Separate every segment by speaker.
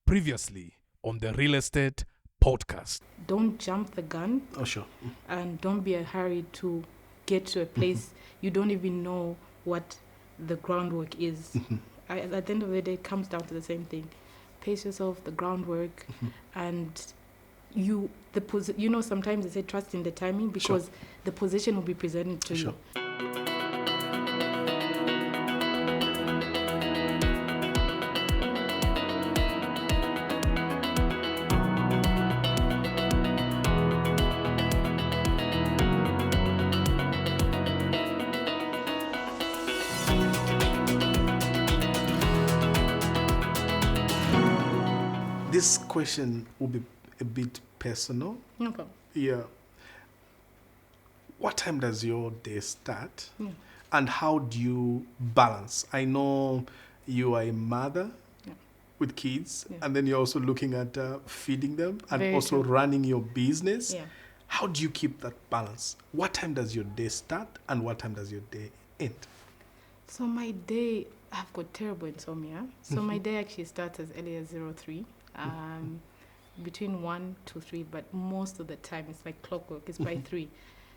Speaker 1: Previously on the Real Estate Podcast.
Speaker 2: Don't jump the gun.
Speaker 3: Oh, sure.
Speaker 2: And don't be in a hurry to get to a place you don't even know what the groundwork is. At the end of the day, it comes down to the same thing. Pace yourself, the groundwork, and sometimes they say trust in the timing because the position will be presented to you.
Speaker 3: This question will be a bit personal.
Speaker 2: No problem.
Speaker 3: Yeah. What time does your day start?
Speaker 2: Yeah.
Speaker 3: And how do you balance? I know you are a mother with kids, and then you're also looking at feeding them and
Speaker 2: Very
Speaker 3: also
Speaker 2: true.
Speaker 3: running your business.
Speaker 2: Yeah.
Speaker 3: How do you keep that balance? What time does your day start and what time does your day end?
Speaker 2: So my day, I've got terrible insomnia. So my day actually starts as early as 03. Between 1 to 3, but most of the time it's like clockwork. It's by 3.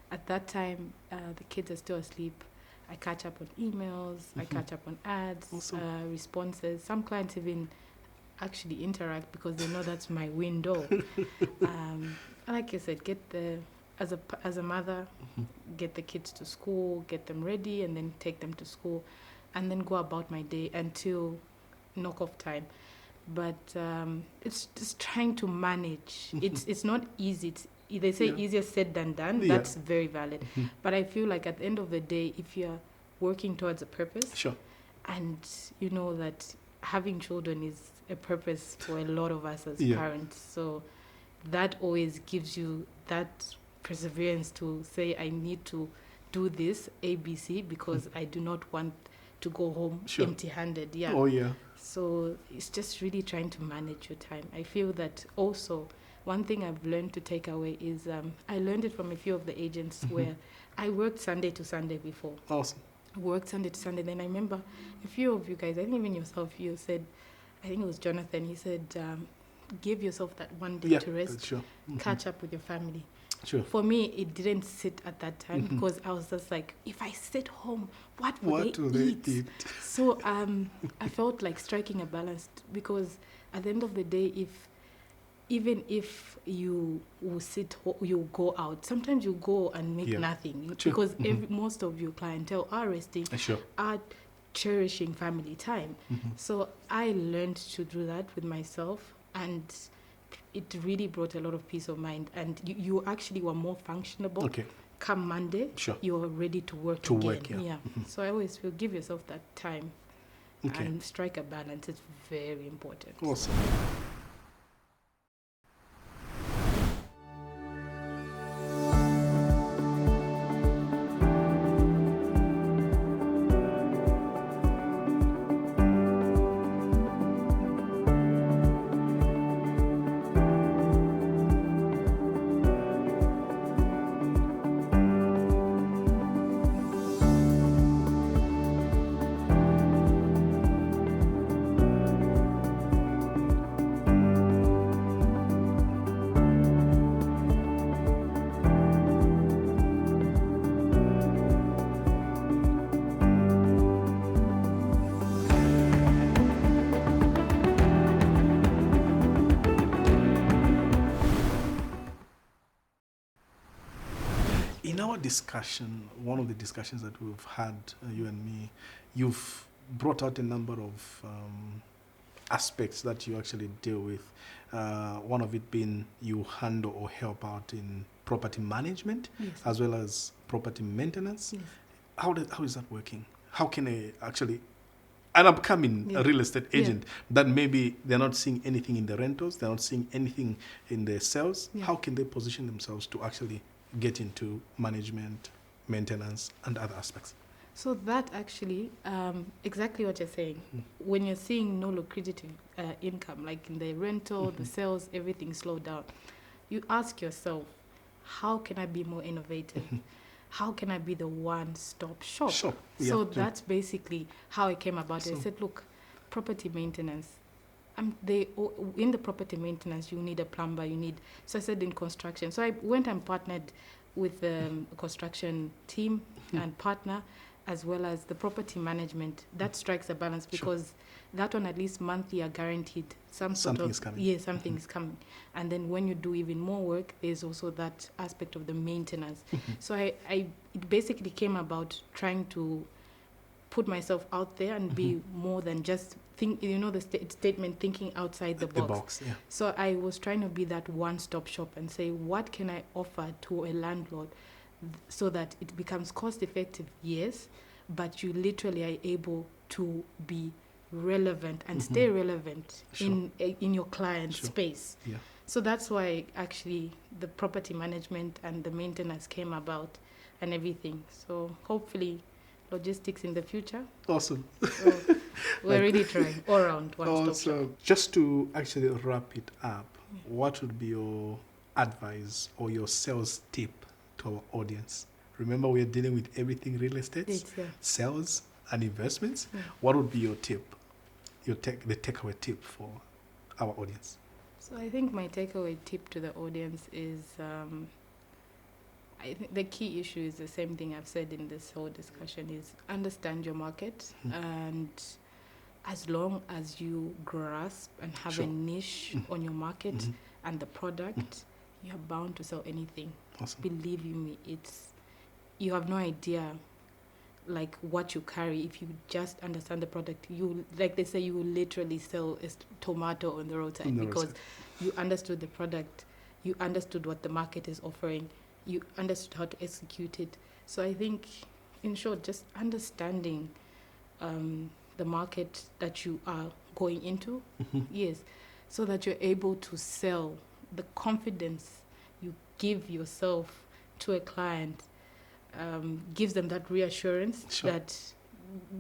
Speaker 2: At that time, the kids are still asleep. I catch up on emails. I catch up on ads,
Speaker 3: Awesome.
Speaker 2: responses. Some clients even actually interact because they know that's my window. Like I said, as a mother, get the kids to school, get them ready, and then take them to school, and then go about my day until knock-off time. But it's just trying to manage. It's not easy. They say easier said than done.
Speaker 3: Yeah.
Speaker 2: That's very valid. But I feel like at the end of the day, if you're working towards a purpose,
Speaker 3: Sure.
Speaker 2: and you know that having children is a purpose for a lot of us as parents, so that always gives you that perseverance to say, I need to do this ABC because I do not want to go home empty-handed. Yeah.
Speaker 3: Oh, yeah.
Speaker 2: So it's just really trying to manage your time. I feel that also one thing I've learned to take away is I learned it from a few of the agents where I worked Sunday to Sunday before.
Speaker 3: Awesome.
Speaker 2: I worked Sunday to Sunday. Then I remember a few of you guys, I think even yourself, you said, I think it was Jonathan, he said, give yourself that one day to rest,
Speaker 3: Sure.
Speaker 2: catch up with your family.
Speaker 3: Sure.
Speaker 2: For me, it didn't sit at that time because I was just like, if I sit home, what will they eat? So I felt like striking a balance because at the end of the day, even if you will you go out, sometimes you go and make nothing because most of your clientele are resting, are cherishing family time. So I learned to do that with myself, and it really brought a lot of peace of mind, and you actually were more functionable.
Speaker 3: Okay.
Speaker 2: Come Monday, you're ready to work again. So I always feel give yourself that time and strike a balance. It's very important.
Speaker 3: Awesome. In our discussion, one of the discussions that we've had, you and me, you've brought out a number of aspects that you actually deal with. One of it being you handle or help out in property management as well as property maintenance.
Speaker 2: Yes.
Speaker 3: How is that working? How can an upcoming real estate agent that maybe they're not seeing anything in the rentals, they're not seeing anything in the sales, how can they position themselves to actually get into management, maintenance, and other aspects?
Speaker 2: So that actually, exactly what you're saying. When you're seeing no lucrative income, like in the rental, the sales, everything slowed down, you ask yourself, how can I be more innovative? How can I be the one-stop shop? So that's basically how I came about it. I said, look, property maintenance, in the property maintenance, you need a plumber, so I said in construction. So I went and partnered with the construction team and partner, as well as the property management. That strikes a balance because that one, at least monthly, are guaranteed something is coming. Yeah, something is coming. And then when you do even more work, there's also that aspect of the maintenance. So it basically came about trying to put myself out there and be more than just the statement, thinking outside the box.
Speaker 3: Yeah.
Speaker 2: So I was trying to be that one-stop shop and say, what can I offer to a landlord so that it becomes cost-effective, yes, but you literally are able to be relevant and stay relevant in your client space.
Speaker 3: Yeah.
Speaker 2: So that's why actually the property management and the maintenance came about and everything. So hopefully logistics in the future.
Speaker 3: Awesome.
Speaker 2: So we're really trying all around one-stop shop.
Speaker 3: Just to actually wrap it up, what would be your advice or your sales tip to our audience? Remember, we're dealing with everything real estate, sales and investments. What would be your tip, the takeaway tip for our audience?
Speaker 2: So I think my takeaway tip to the audience is I think the key issue is the same thing I've said in this whole discussion, is understand your market. And as long as you grasp and have a niche on your market and the product, you're bound to sell anything.
Speaker 3: Awesome.
Speaker 2: Believe you me, you have no idea like what you carry. If you just understand the product, you, like they say, you will literally sell a tomato on the roadside because you understood the product, you understood what the market is offering, you understood how to execute it. So I think, in short, just understanding the market that you are going into, yes, so that you're able to sell. The confidence you give yourself to a client gives them that reassurance that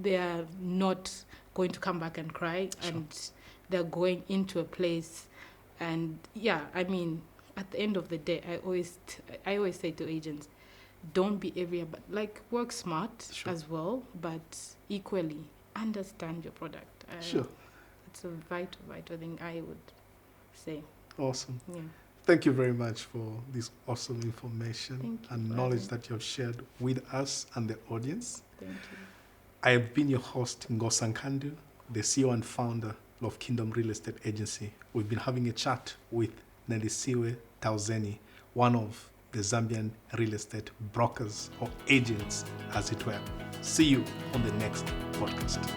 Speaker 2: they are not going to come back and cry, and they're going into a place. And at the end of the day, I always say to agents, don't be everywhere, but like work smart as well, but equally understand your product. It's a vital thing, I would say.
Speaker 3: Awesome.
Speaker 2: Yeah.
Speaker 3: Thank you very much for this awesome information and knowledge that you have shared with us and the audience.
Speaker 2: Thank you.
Speaker 3: I have been your host, Ngosa Nkandu, the CEO and founder of Kingdom Real Estate Agency. We've been having a chat with Nelisiwe Tauzeni, one of the Zambian real estate brokers or agents, as it were. See you on the next podcast.